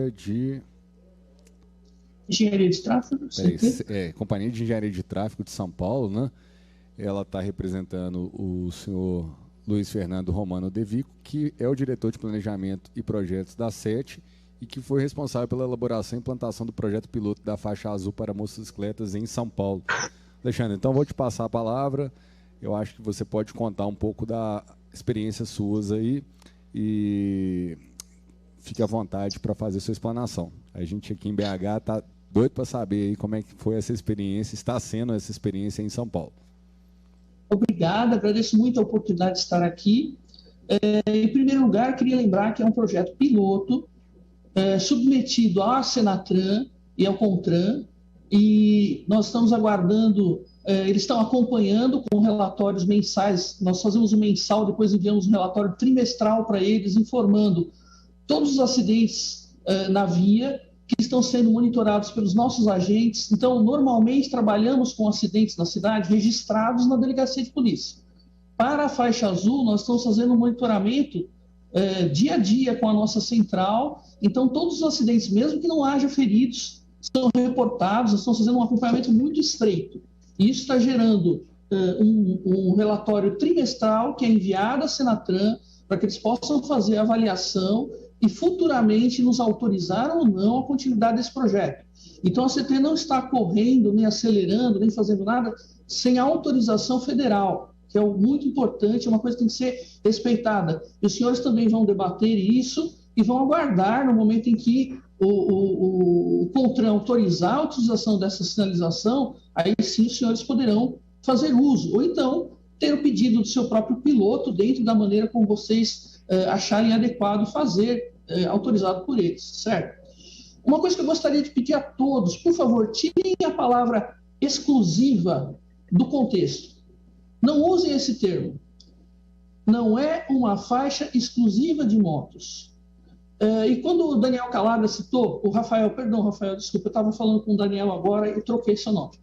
Companhia de... Engenharia de Tráfego? Companhia de Engenharia de Tráfego de São Paulo, né? Ela está representando o senhor Luiz Fernando Romano Devico, que é o diretor de Planejamento e Projetos da SET e que foi responsável pela elaboração e implantação do projeto piloto da faixa azul para motocicletas em São Paulo. Alexandre, então vou te passar a palavra. Eu acho que você pode contar um pouco da experiência suas aí e fique à vontade para fazer sua explanação. A gente aqui em BH está doido para saber aí como é que foi essa experiência, está sendo essa experiência em São Paulo. Obrigada, agradeço muito a oportunidade de estar aqui. Em primeiro lugar, queria lembrar que é um projeto piloto submetido à Senatran e ao CONTRAN, e nós estamos aguardando, eles estão acompanhando com relatórios mensais, nós fazemos um mensal, depois enviamos um relatório trimestral para eles, informando todos os acidentes na via, que estão sendo monitorados pelos nossos agentes. Então, normalmente, trabalhamos com acidentes na cidade registrados na delegacia de polícia. Para a faixa azul, nós estamos fazendo um monitoramento dia a dia com a nossa central. Então, todos os acidentes, mesmo que não haja feridos, são reportados, nós estamos fazendo um acompanhamento muito estreito. E isso está gerando um relatório trimestral que é enviado à Senatran para que eles possam fazer a avaliação e futuramente nos autorizaram ou não a continuidade desse projeto. Então, a CT não está correndo, nem acelerando, nem fazendo nada sem autorização federal, que é muito importante, é uma coisa que tem que ser respeitada. E os senhores também vão debater isso e vão aguardar no momento em que o CONTRAN autorizar a utilização dessa sinalização, aí sim os senhores poderão fazer uso, ou então ter o pedido do seu próprio piloto dentro da maneira como vocês acharem adequado fazer, autorizado por eles, certo? Uma coisa que eu gostaria de pedir a todos, por favor, tirem a palavra exclusiva do contexto. Não usem esse termo. Não é uma faixa exclusiva de motos. E quando o Daniel Calabria citou, Rafael, desculpa, eu estava falando com o Daniel agora, eu troquei seu nome.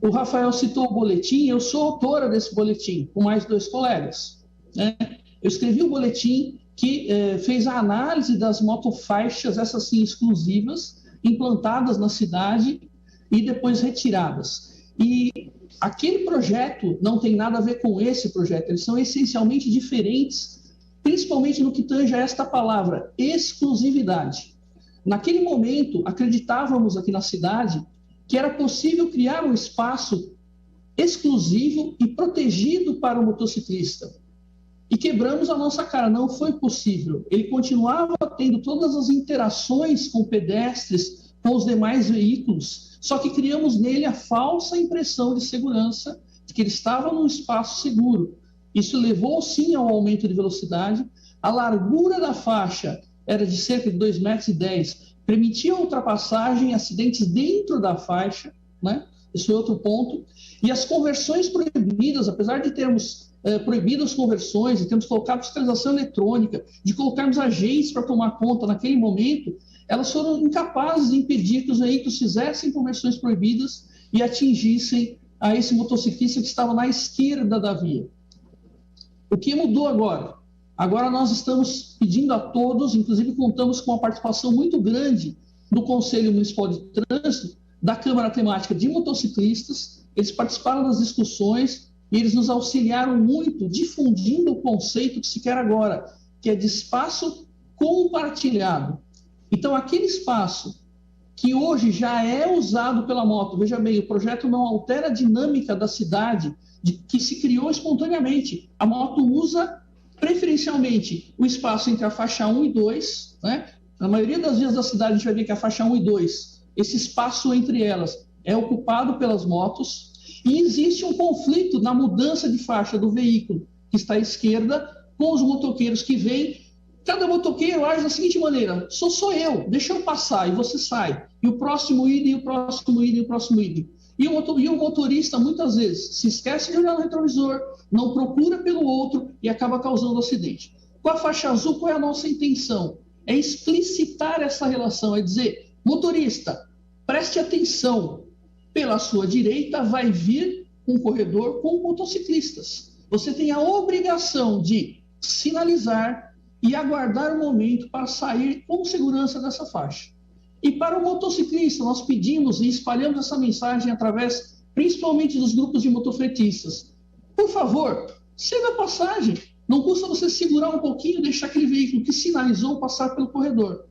O Rafael citou o boletim, eu sou autora desse boletim, com mais 2 colegas, né? Eu escrevi o boletim que fez a análise das motofaixas, essas sim exclusivas, implantadas na cidade e depois retiradas. E aquele projeto não tem nada a ver com esse projeto, eles são essencialmente diferentes, principalmente no que tange a esta palavra, exclusividade. Naquele momento, acreditávamos aqui na cidade que era possível criar um espaço exclusivo e protegido para o motociclista. E quebramos a nossa cara, não foi possível. Ele continuava tendo todas as interações com pedestres, com os demais veículos, só que criamos nele a falsa impressão de segurança de que ele estava num espaço seguro. Isso levou, sim, ao aumento de velocidade. A largura da faixa era de cerca de 2,10 metros, permitia a ultrapassagem e acidentes dentro da faixa, né? Esse é outro ponto. E as conversões proibidas, apesar de termos proibido as conversões, de termos colocado fiscalização eletrônica, de colocarmos agentes para tomar conta naquele momento, elas foram incapazes de impedir que os veículos fizessem conversões proibidas e atingissem a esse motociclista que estava na esquerda da via. O que mudou agora? Agora nós estamos pedindo a todos, inclusive contamos com uma participação muito grande do Conselho Municipal de Trânsito, da Câmara Temática de Motociclistas. Eles participaram das discussões e eles nos auxiliaram muito, difundindo o conceito que se quer agora, que é de espaço compartilhado. Então, aquele espaço que hoje já é usado pela moto, veja bem, o projeto não altera a dinâmica da cidade, que se criou espontaneamente. A moto usa preferencialmente o espaço entre a faixa 1 e 2, né? Na maioria das vias da cidade, a gente vai ver que a faixa 1 e 2, esse espaço entre elas é ocupado pelas motos, e existe um conflito na mudança de faixa do veículo que está à esquerda com os motoqueiros que vêm. Cada motoqueiro age da seguinte maneira: sou eu, deixa eu passar, e você sai. E o próximo ida, e o próximo ida, e o próximo ida. E o motorista, muitas vezes, se esquece de olhar no retrovisor, não procura pelo outro e acaba causando acidente. Com a faixa azul, qual é a nossa intenção? É explicitar essa relação, é dizer: motorista, preste atenção, pela sua direita vai vir um corredor com motociclistas. Você tem a obrigação de sinalizar e aguardar o momento para sair com segurança dessa faixa. E para o motociclista, nós pedimos e espalhamos essa mensagem através, principalmente dos grupos de motofretistas. Por favor, ceda a passagem. Não custa você segurar um pouquinho e deixar aquele veículo que sinalizou passar pelo corredor.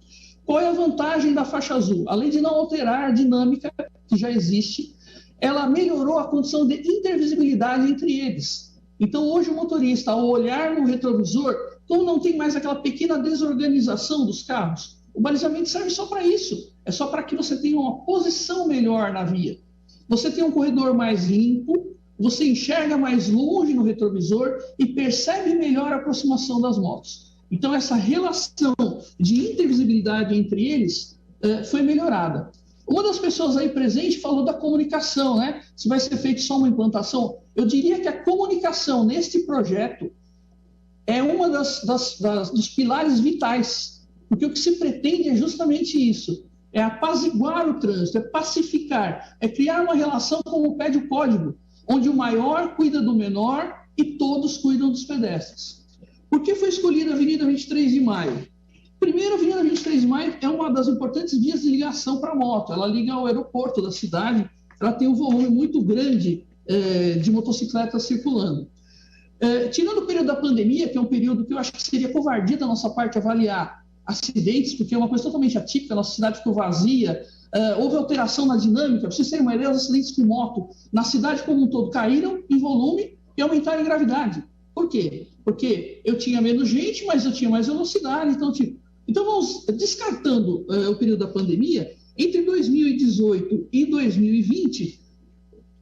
Qual é a vantagem da faixa azul? Além de não alterar a dinâmica que já existe, ela melhorou a condição de intervisibilidade entre eles. Então, hoje o motorista, ao olhar no retrovisor, como não tem mais aquela pequena desorganização dos carros, o balizamento serve só para isso. É só para que você tenha uma posição melhor na via. Você tem um corredor mais limpo, você enxerga mais longe no retrovisor e percebe melhor a aproximação das motos. Então, essa relação de intervisibilidade entre eles foi melhorada. Uma das pessoas aí presente falou da comunicação, né? Se vai ser feito só uma implantação. Eu diria que a comunicação neste projeto é uma dos pilares vitais, porque o que se pretende é justamente isso, é apaziguar o trânsito, é pacificar, é criar uma relação como pede o código, onde o maior cuida do menor e todos cuidam dos pedestres. Por que foi escolhida a Avenida 23 de Maio? Primeiro, a Avenida 23 de Maio é uma das importantes vias de ligação para a moto. Ela liga ao aeroporto da cidade, ela tem um volume muito grande de motocicletas circulando. Tirando o período da pandemia, que é um período que eu acho que seria covardia da nossa parte avaliar acidentes, porque é uma coisa totalmente atípica, a nossa cidade ficou vazia, houve alteração na dinâmica. Para vocês terem uma ideia, os acidentes com moto na cidade como um todo caíram em volume e aumentaram em gravidade. Por quê? Porque eu tinha menos gente, mas eu tinha mais velocidade. Então vamos descartando o período da pandemia. Entre 2018 e 2020,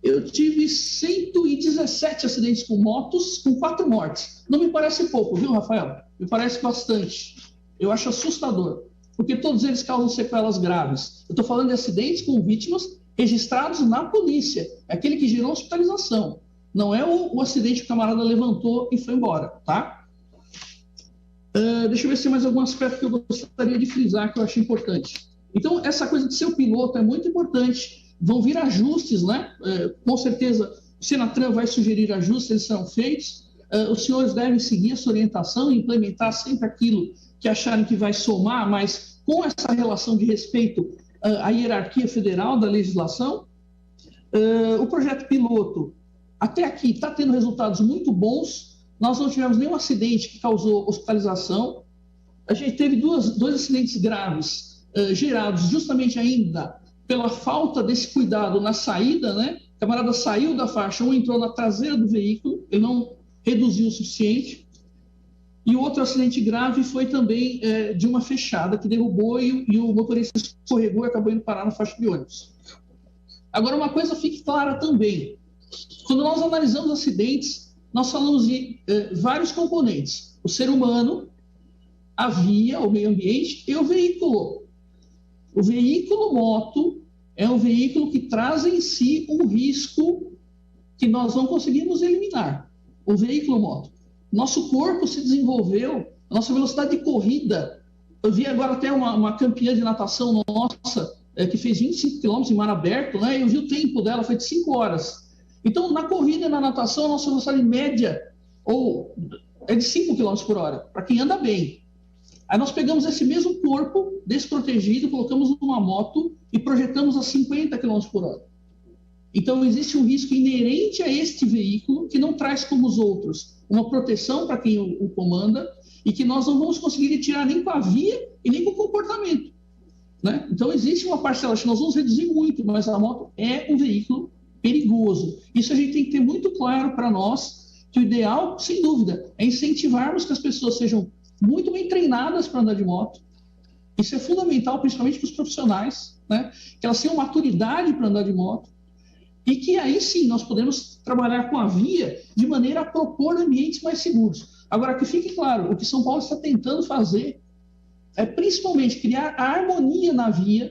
eu tive 117 acidentes com motos, com 4 mortes. Não me parece pouco, viu, Rafael? Me parece bastante. Eu acho assustador, porque todos eles causam sequelas graves. Eu estou falando de acidentes com vítimas registrados na polícia. É aquele que gerou hospitalização. Não é o acidente que o camarada levantou e foi embora, tá? Deixa eu ver se tem mais algum aspecto que eu gostaria de frisar que eu acho importante. Então, essa coisa de ser o piloto é muito importante. Vão vir ajustes, né? Com certeza, o Senatran vai sugerir ajustes, eles serão feitos. Os senhores devem seguir essa orientação e implementar sempre aquilo que acharem que vai somar, mas com essa relação de respeito à hierarquia federal da legislação. O projeto piloto, até aqui, está tendo resultados muito bons. Nós não tivemos nenhum acidente que causou hospitalização. A gente teve dois acidentes graves gerados justamente ainda pela falta desse cuidado na saída, né? O camarada saiu da faixa, um entrou na traseira do veículo, ele não reduziu o suficiente. E o outro acidente grave foi também de uma fechada que derrubou e o motorista escorregou e acabou indo parar na faixa de ônibus. Agora, uma coisa fique clara também. Quando nós analisamos acidentes, nós falamos de vários componentes. O ser humano, a via, o meio ambiente e o veículo. O veículo moto é um veículo que traz em si um risco que nós não conseguimos eliminar. O veículo moto. Nosso corpo se desenvolveu, a nossa velocidade de corrida. Eu vi agora até uma campeã de natação nossa, que fez 25 km em mar aberto, né? Eu vi o tempo dela, foi de 5 horas. Então, na corrida e na natação, a nossa velocidade média é de 5 km por hora, para quem anda bem. Aí nós pegamos esse mesmo corpo desprotegido, colocamos numa moto e projetamos a 50 km por hora. Então, existe um risco inerente a este veículo que não traz como os outros uma proteção para quem o comanda e que nós não vamos conseguir tirar nem com a via e nem com o comportamento, né? Então, existe uma parcela que nós vamos reduzir muito, mas a moto é um veículo perigoso. Isso a gente tem que ter muito claro para nós, que o ideal, sem dúvida, é incentivarmos que as pessoas sejam muito bem treinadas para andar de moto. Isso é fundamental, principalmente para os profissionais, né? Que elas tenham maturidade para andar de moto. E que aí sim nós podemos trabalhar com a via de maneira a propor ambientes mais seguros. Agora, que fique claro, o que São Paulo está tentando fazer é principalmente criar a harmonia na via,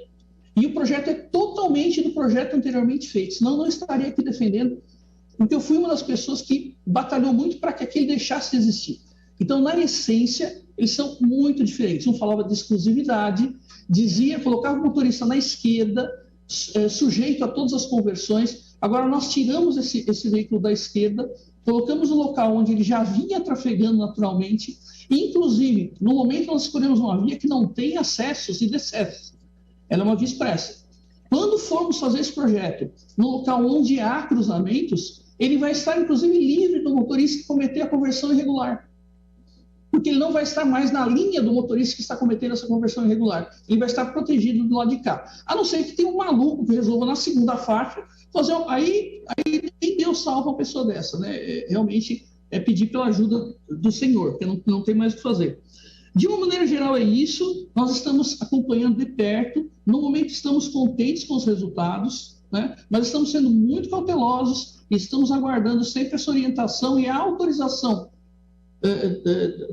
e o projeto é totalmente do projeto anteriormente feito, senão não estaria aqui defendendo, porque eu fui uma das pessoas que batalhou muito para que aquele deixasse de existir. Então, na essência, eles são muito diferentes. Um falava de exclusividade, colocava o motorista na esquerda, sujeito a todas as conversões. Agora nós tiramos esse veículo da esquerda, colocamos no local onde ele já vinha trafegando naturalmente, e inclusive no momento nós escolhemos uma via que não tem acessos e decessos. ela é uma via expressa. Quando formos fazer esse projeto no local onde há cruzamentos, ele vai estar, inclusive, livre do motorista que cometer a conversão irregular. Porque ele não vai estar mais na linha do motorista que está cometendo essa conversão irregular. Ele vai estar protegido do lado de cá. A não ser que tenha um maluco que resolva na segunda faixa fazer. Aí nem Deus salva uma pessoa dessa, né? Realmente é pedir pela ajuda do Senhor, porque não tem mais o que fazer. De uma maneira geral é isso, nós estamos acompanhando de perto, no momento estamos contentes com os resultados, né? Mas estamos sendo muito cautelosos e estamos aguardando sempre essa orientação e a autorização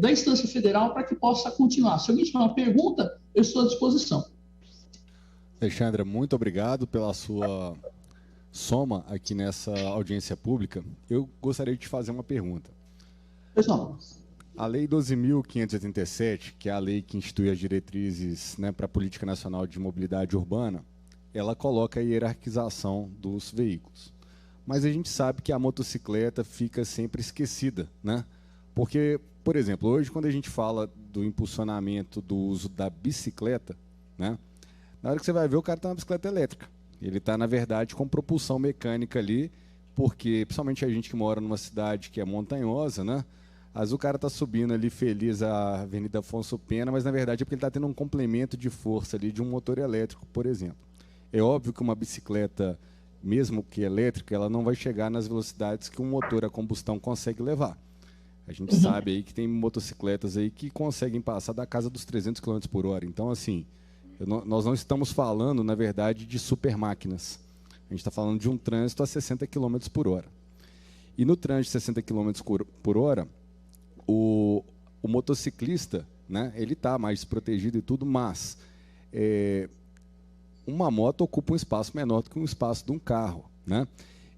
da instância federal para que possa continuar. Se alguém tiver uma pergunta, eu estou à disposição. Alexandra, muito obrigado pela sua soma aqui nessa audiência pública. Eu gostaria de te fazer uma pergunta. Pessoal, a Lei 12.587, que é a lei que institui as diretrizes, né, para a Política Nacional de Mobilidade Urbana, ela coloca a hierarquização dos veículos. Mas a gente sabe que a motocicleta fica sempre esquecida, né? Porque, por exemplo, hoje quando a gente fala do impulsionamento do uso da bicicleta, né, na hora que você vai ver, o cara está na bicicleta elétrica. Ele está, na verdade, com propulsão mecânica ali, porque, principalmente a gente que mora numa cidade que é montanhosa, né? Às vezes o cara está subindo ali feliz a Avenida Afonso Pena, mas na verdade é porque ele está tendo um complemento de força ali de um motor elétrico, por exemplo. É óbvio que uma bicicleta, mesmo que elétrica, ela não vai chegar nas velocidades que um motor a combustão consegue levar. A gente sabe aí que tem motocicletas aí que conseguem passar da casa dos 300 km por hora. Então, assim, nós não estamos falando, na verdade, de super máquinas. A gente está falando de um trânsito a 60 km por hora. E no trânsito de 60 km por hora, o motociclista, né, ele está mais protegido e tudo, mas uma moto ocupa um espaço menor do que um espaço de um carro, né?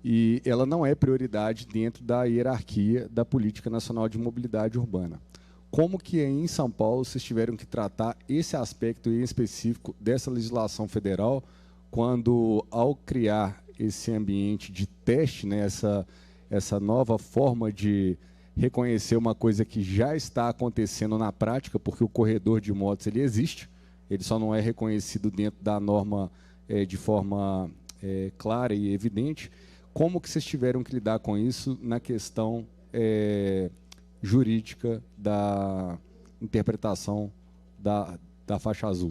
E ela não é prioridade dentro da hierarquia da Política Nacional de Mobilidade Urbana. Como que em São Paulo vocês tiveram que tratar esse aspecto em específico dessa legislação federal, quando, ao criar esse ambiente de teste, né, essa nova forma de reconhecer uma coisa que já está acontecendo na prática, porque o corredor de motos ele existe, ele só não é reconhecido dentro da norma de forma clara e evidente. Como que vocês tiveram que lidar com isso na questão jurídica da interpretação da faixa azul?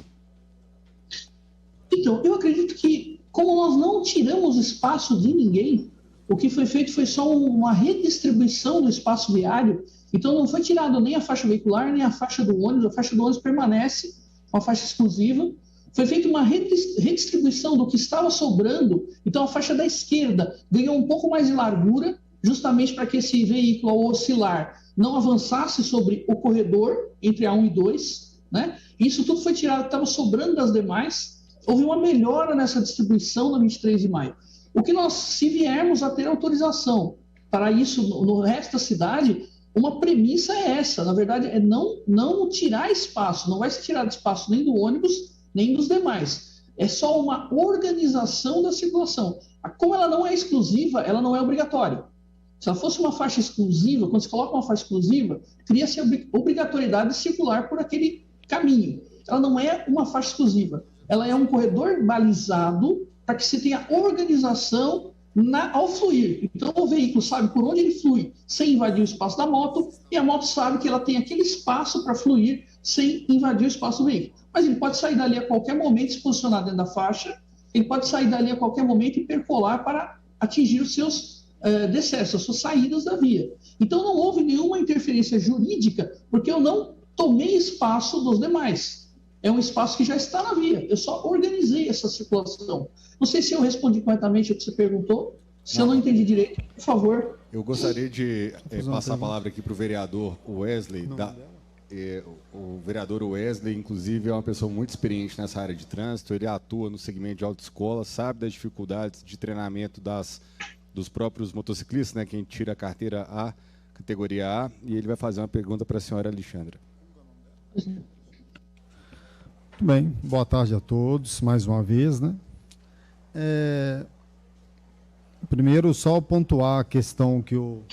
Então, eu acredito que, como nós não tiramos espaço de ninguém, o que foi feito foi só uma redistribuição do espaço viário. Então, não foi tirado nem a faixa veicular, nem a faixa do ônibus. A faixa do ônibus permanece, uma faixa exclusiva. Foi feita uma redistribuição do que estava sobrando. Então, a faixa da esquerda ganhou um pouco mais de largura, justamente para que esse veículo, ao oscilar, não avançasse sobre o corredor entre a 1 e 2. Né? Isso tudo foi tirado, estava sobrando das demais. Houve uma melhora nessa distribuição na 23 de maio. O que nós, se viermos a ter autorização para isso no resto da cidade, uma premissa é essa. Na verdade, é não tirar espaço. Não vai se tirar de espaço nem do ônibus, nem dos demais. É só uma organização da circulação. Como ela não é exclusiva, ela não é obrigatória. Se ela fosse uma faixa exclusiva, quando se coloca uma faixa exclusiva, cria-se a obrigatoriedade de circular por aquele caminho. Ela não é uma faixa exclusiva. Ela é um corredor balizado para que se tenha organização ao fluir. Então, o veículo sabe por onde ele flui sem invadir o espaço da moto, e a moto sabe que ela tem aquele espaço para fluir sem invadir o espaço do veículo. Mas ele pode sair dali a qualquer momento, se posicionar dentro da faixa, ele pode sair dali a qualquer momento e percolar para atingir os seus decessos, as suas saídas da via. Então, não houve nenhuma interferência jurídica, porque eu não tomei espaço dos demais. É um espaço que já está na via. Eu só organizei essa circulação. Não sei se eu respondi corretamente o que você perguntou. Se eu não entendi direito, por favor. Eu gostaria de passar a palavra aqui para o vereador Wesley. O vereador Wesley, inclusive, é uma pessoa muito experiente nessa área de trânsito. Ele atua no segmento de autoescola, sabe das dificuldades de treinamento dos próprios motociclistas, né? Quem tira a carteira A, categoria A, e ele vai fazer uma pergunta para a senhora Alexandra. Muito bem, boa tarde a todos, mais uma vez, né? Primeiro, só pontuar a questão que o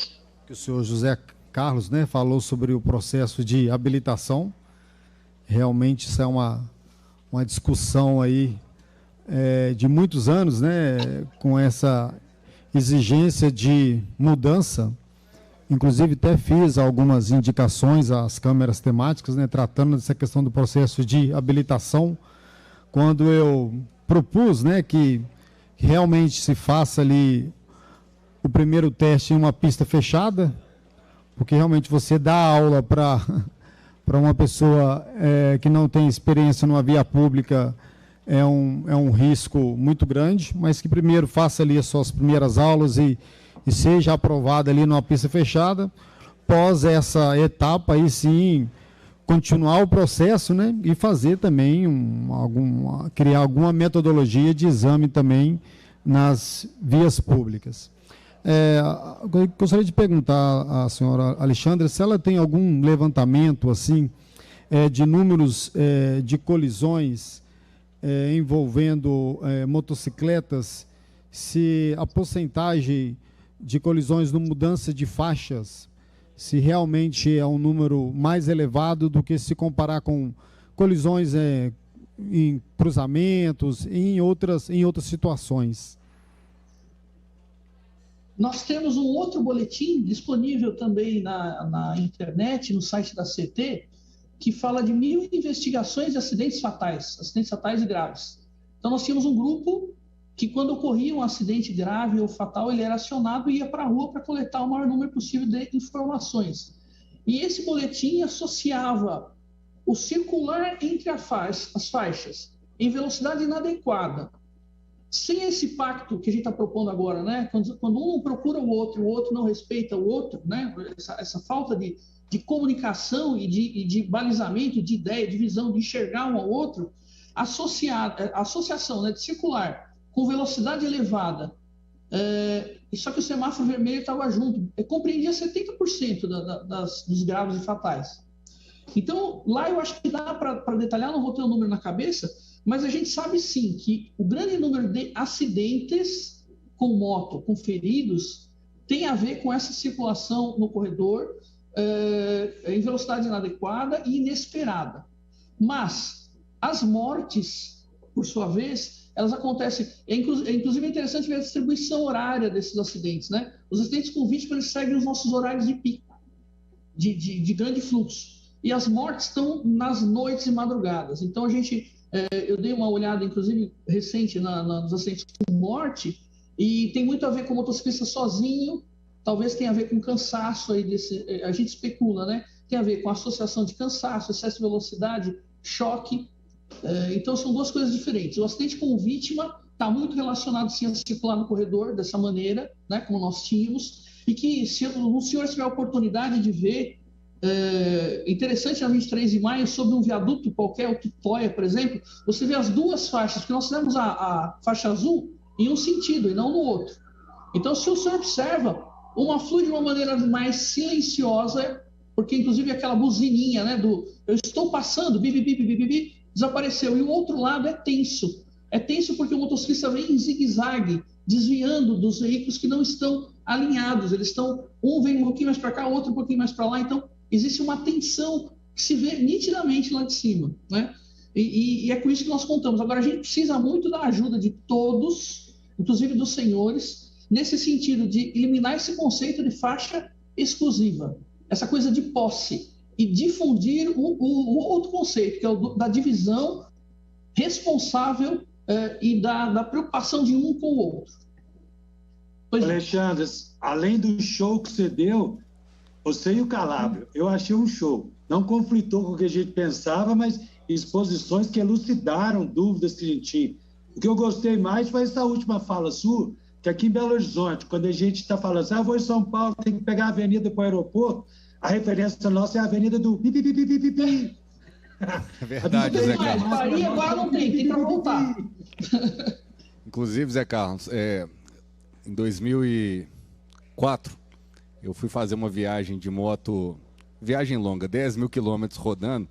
senhor José Carlos, né, falou sobre o processo de habilitação. Realmente isso é uma discussão aí de muitos anos, né, com essa exigência de mudança. Inclusive, até fiz algumas indicações às câmeras temáticas, né, tratando dessa questão do processo de habilitação, quando eu propus, né, que realmente se faça ali o primeiro teste em uma pista fechada, porque realmente você dá aula para uma pessoa que não tem experiência numa via pública é um risco muito grande, mas que primeiro faça ali as suas primeiras aulas e seja aprovada ali numa pista fechada. Após essa etapa, aí sim, continuar o processo, né, e fazer também criar alguma metodologia de exame também nas vias públicas. Gostaria de perguntar à senhora Alexandra se ela tem algum levantamento assim de números de colisões envolvendo motocicletas, se a porcentagem de colisões no mudança de faixas, se realmente é um número mais elevado do que se comparar com colisões em cruzamentos, em outras situações. Nós temos um outro boletim disponível também na internet, no site da CT, que fala de 1.000 investigações de acidentes fatais e graves. Então, nós tínhamos um grupo que, quando ocorria um acidente grave ou fatal, ele era acionado e ia para a rua para coletar o maior número possível de informações. E esse boletim associava o circular entre as faixas em velocidade inadequada, sem esse pacto que a gente está propondo agora, né? Quando um procura o outro não respeita o outro, né? Essa falta de comunicação e de balizamento, de ideia, de visão, de enxergar um ao outro, a associação, né, de circular com velocidade elevada, só que o semáforo vermelho estava junto, compreendia 70% dos graves e fatais. Então, lá eu acho que dá para detalhar, não vou ter o número na cabeça, mas a gente sabe sim que o grande número de acidentes com moto, com feridos, tem a ver com essa circulação no corredor em velocidade inadequada e inesperada. Mas as mortes, por sua vez, elas acontecem. Inclusive é interessante ver a distribuição horária desses acidentes, né? Os acidentes com vítima, eles seguem os nossos horários de pico, de grande fluxo. E as mortes estão nas noites e madrugadas. Então, eu dei uma olhada, inclusive, recente nos acidentes com morte, e tem muito a ver com o motociclista sozinho, talvez tenha a ver com cansaço, a gente especula, né? Tem a ver com associação de cansaço, excesso de velocidade, choque. Então, são duas coisas diferentes. O acidente com vítima está muito relacionado, sim, a circular no corredor dessa maneira, né, como nós tínhamos, e que, se o senhor tiver a oportunidade de ver, interessante na 23 de maio, sobre um viaduto qualquer, o Tutóia, por exemplo, você vê as duas faixas, porque nós fizemos a faixa azul em um sentido e não no outro. Então, se o senhor observa, uma flui de uma maneira mais silenciosa, porque inclusive aquela buzininha, né, eu estou passando, bi, desapareceu, e o outro lado é tenso. É tenso porque o motociclista vem em zigue-zague, desviando dos veículos que não estão alinhados, um vem um pouquinho mais para cá, outro um pouquinho mais para lá, então existe uma tensão que se vê nitidamente lá de cima, né? E é com isso que nós contamos. Agora, a gente precisa muito da ajuda de todos, inclusive dos senhores, nesse sentido de eliminar esse conceito de faixa exclusiva, essa coisa de posse, e difundir o outro conceito, que é o da divisão responsável e da preocupação de um com o outro. Alexandre, além do show que você deu, você e o Calabro, eu achei um show. Não conflitou com o que a gente pensava, mas exposições que elucidaram dúvidas que a gente tinha. O que eu gostei mais foi essa última fala sua, que aqui em Belo Horizonte, quando a gente está falando assim, vou em São Paulo, tem que pegar a avenida para o aeroporto, a referência nossa é a avenida do pipi. É verdade, Zé Carlos. Bahia agora não tem para voltar. Inclusive, Zé Carlos, em 2004, eu fui fazer uma viagem de moto, viagem longa, 10 mil quilômetros rodando,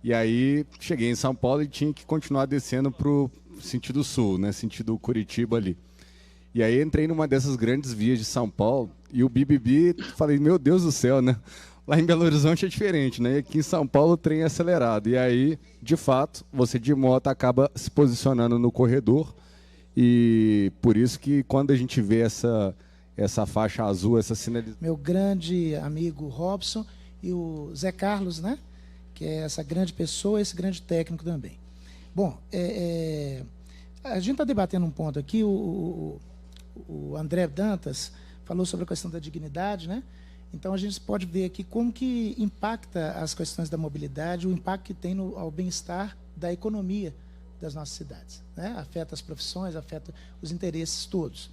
e aí cheguei em São Paulo e tinha que continuar descendo para o sentido sul, né, sentido Curitiba ali. E aí entrei numa dessas grandes vias de São Paulo, e o Bibibi, falei, meu Deus do céu, né? Lá em Belo Horizonte é diferente, né? E aqui em São Paulo o trem é acelerado. E aí, de fato, você de moto acaba se posicionando no corredor. E por isso que quando a gente vê essa faixa azul, essa sinalização... Meu grande amigo Robson e o Zé Carlos, né? Que é essa grande pessoa, esse grande técnico também. Bom, a gente está debatendo um ponto aqui, o André Dantas falou sobre a questão da dignidade, né? Então, a gente pode ver aqui como que impacta as questões da mobilidade, o impacto que tem ao bem-estar da economia das nossas cidades, né? Afeta as profissões, afeta os interesses todos.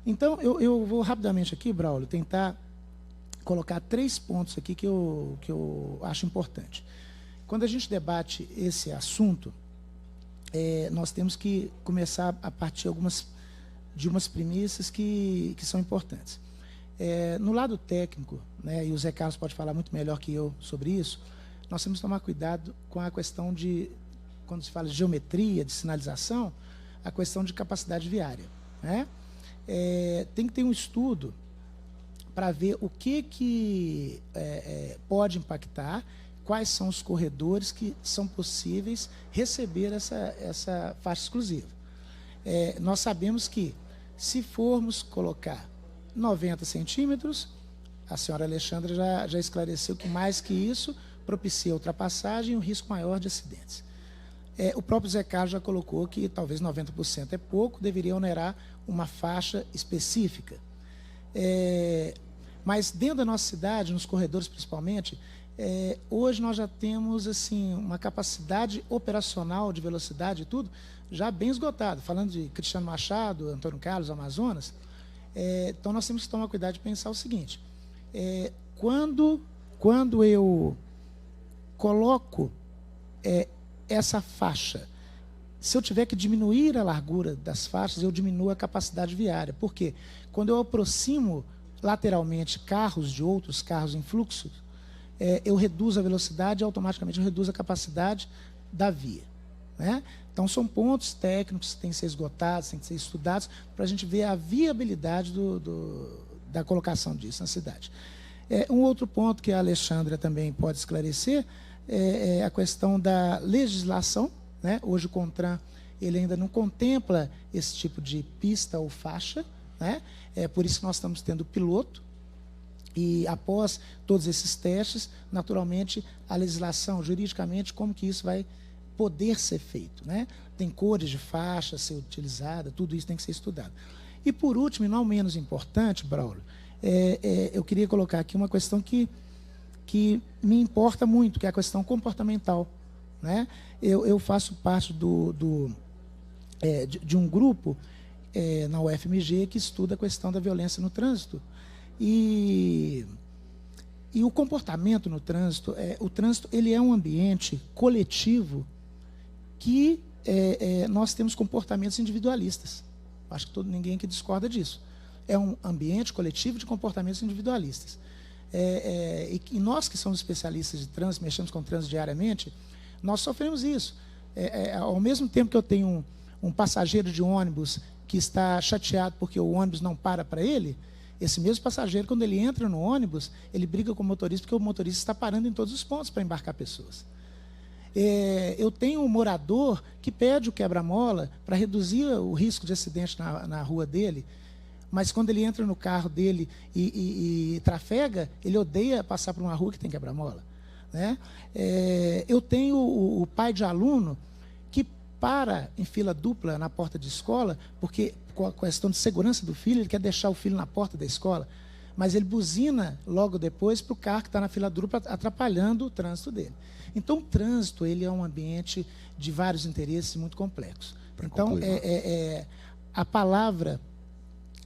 Então, eu vou rapidamente aqui, Braulio, tentar colocar 3 pontos aqui que eu acho importante. Quando a gente debate esse assunto, nós temos que começar a partir de umas premissas que são importantes. No lado técnico, né, e o Zé Carlos pode falar muito melhor que eu sobre isso, nós temos que tomar cuidado com a questão de, quando se fala de geometria, de sinalização, a questão de capacidade viária, né? Tem que ter um estudo para ver o que pode impactar, quais são os corredores que são possíveis receber essa faixa exclusiva. Nós sabemos que, se formos colocar 90 centímetros, a senhora Alexandra já esclareceu que mais que isso propicia a ultrapassagem e um risco maior de acidentes. O próprio Zé Carlos já colocou que talvez 90% é pouco, deveria onerar uma faixa específica. Mas dentro da nossa cidade, nos corredores principalmente, hoje nós já temos assim, uma capacidade operacional de velocidade e tudo, já bem esgotado. Falando de Cristiano Machado, Antônio Carlos, Amazonas, então nós temos que tomar cuidado de pensar o seguinte, quando eu coloco essa faixa, se eu tiver que diminuir a largura das faixas, eu diminuo a capacidade viária. Por quê? Quando eu aproximo lateralmente carros de outros carros em fluxo, eu reduzo a velocidade e automaticamente eu reduzo a capacidade da via, né? Então, são pontos técnicos que têm que ser esgotados, têm que ser estudados, para a gente ver a viabilidade da colocação disso na cidade. Um outro ponto que a Alexandra também pode esclarecer é a questão da legislação, né? Hoje o CONTRAN ele ainda não contempla esse tipo de pista ou faixa, né? Por isso que nós estamos tendo piloto, e após todos esses testes, naturalmente, a legislação, juridicamente, como que isso vai poder ser feito, né? Tem cores de faixa a ser utilizada, tudo isso tem que ser estudado. E, por último, e não menos importante, Braulio, eu queria colocar aqui uma questão que me importa muito, que é a questão comportamental, né? Eu faço parte de um grupo na UFMG que estuda a questão da violência no trânsito. E o comportamento no trânsito, o trânsito ele é um ambiente coletivo que nós temos comportamentos individualistas. Acho que ninguém aqui discorda disso. É um ambiente coletivo de comportamentos individualistas. E nós que somos especialistas de trânsito, mexemos com trânsito diariamente, nós sofremos isso. Ao mesmo tempo que eu tenho um passageiro de ônibus que está chateado porque o ônibus não para ele, esse mesmo passageiro, quando ele entra no ônibus, ele briga com o motorista porque o motorista está parando em todos os pontos para embarcar pessoas. Eu tenho um morador que pede o quebra-mola para reduzir o risco de acidente na rua dele, mas quando ele entra no carro dele e trafega, ele odeia passar por uma rua que tem quebra-mola, né? Eu tenho o pai de aluno que para em fila dupla na porta de escola, porque com a questão de segurança do filho, ele quer deixar o filho na porta da escola, mas ele buzina logo depois para o carro que está na fila dupla, atrapalhando o trânsito dele. Então, o trânsito ele é um ambiente de vários interesses muito complexos. Então, a palavra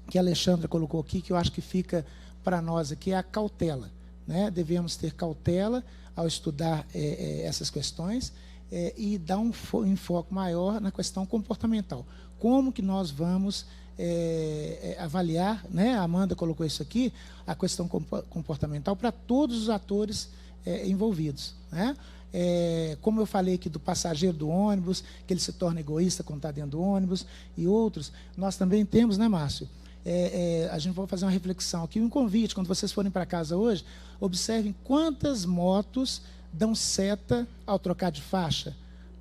que a Alexandra colocou aqui, que eu acho que fica para nós aqui, é a cautela, né? Devemos ter cautela ao estudar essas questões e dar um enfoque maior na questão comportamental. Como que nós vamos avaliar, né? A Amanda colocou isso aqui, a questão comportamental para todos os atores envolvidos, né? Como eu falei aqui do passageiro do ônibus, que ele se torna egoísta quando está dentro do ônibus, e outros, nós também temos, né, Márcio, a gente vai fazer uma reflexão aqui, um convite, quando vocês forem para casa hoje, observem quantas motos dão seta ao trocar de faixa,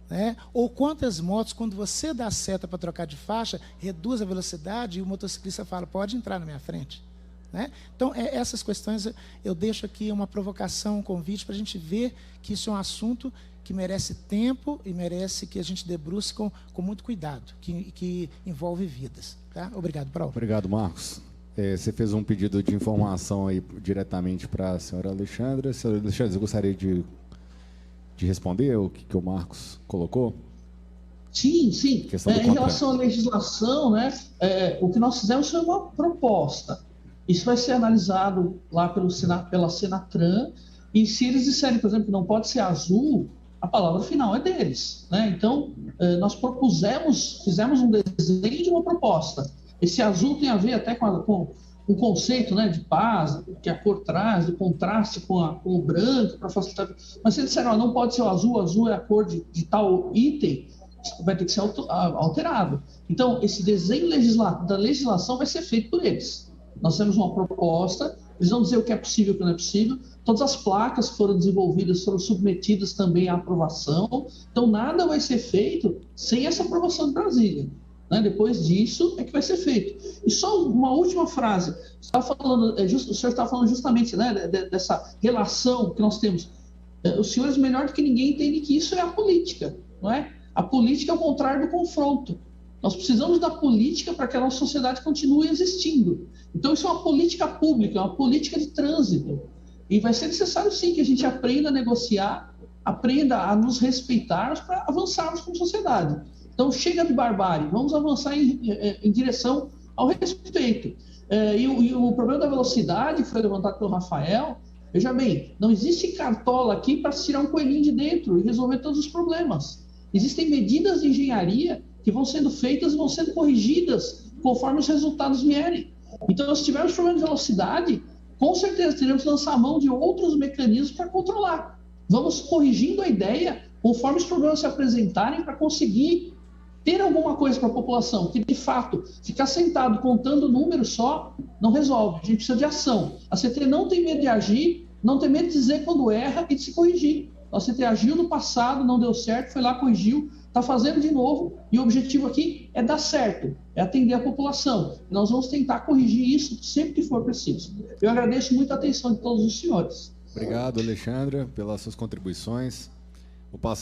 né? Ou quantas motos, quando você dá seta para trocar de faixa, reduz a velocidade e o motociclista fala, pode entrar na minha frente. Né? Então, essas questões eu deixo aqui uma provocação, um convite para a gente ver que isso é um assunto que merece tempo e merece que a gente debruce com muito cuidado, que envolve vidas. Tá? Obrigado, Paulo. Obrigado, Marcos. Você fez um pedido de informação aí diretamente para a senhora Alexandra. Senhora Alexandra, você gostaria de responder o que o Marcos colocou? Sim. Em relação à legislação, né, o que nós fizemos foi uma proposta. Isso vai ser analisado lá pela Senatran, e se eles disserem, por exemplo, que não pode ser azul, a palavra final é deles. Né? Então, nós fizemos um desenho de uma proposta. Esse azul tem a ver até com o conceito, né, de paz, que a cor traz, do contraste com o branco, para facilitar. Mas se eles disserem, não pode ser o azul é a cor de tal item, vai ter que ser alterado. Então, esse desenho da legislação vai ser feito por eles. Nós temos uma proposta, eles vão dizer o que é possível e o que não é possível. Todas as placas que foram desenvolvidas foram submetidas também à aprovação. Então, nada vai ser feito sem essa aprovação de Brasília. Né? Depois disso é que vai ser feito. E só uma última frase. O senhor estava falando justamente, né, dessa relação que nós temos. Os senhores, melhor do que ninguém, entendem que isso é a política. Não é? A política é o contrário do confronto. Nós precisamos da política para que a nossa sociedade continue existindo. Então, isso é uma política pública, é uma política de trânsito. E vai ser necessário, sim, que a gente aprenda a negociar, aprenda a nos respeitarmos para avançarmos como sociedade. Então, chega de barbárie, vamos avançar em direção ao respeito. E o problema da velocidade, que foi levantado pelo Rafael, veja bem, não existe cartola aqui para tirar um coelhinho de dentro e resolver todos os problemas. Existem medidas de engenharia que vão sendo feitas e vão sendo corrigidas conforme os resultados vierem. Então, se tivermos problema de velocidade, com certeza teremos que lançar a mão de outros mecanismos para controlar. Vamos corrigindo a ideia conforme os problemas se apresentarem para conseguir ter alguma coisa para a população, que de fato, ficar sentado contando números só não resolve. A gente precisa de ação. A CT não tem medo de agir, não tem medo de dizer quando erra e de se corrigir. A CT agiu no passado, não deu certo, foi lá, corrigiu, está fazendo de novo, e o objetivo aqui é dar certo, é atender a população. Nós vamos tentar corrigir isso sempre que for preciso. Eu agradeço muito a atenção de todos os senhores. Obrigado, Alexandra, pelas suas contribuições. Vou passar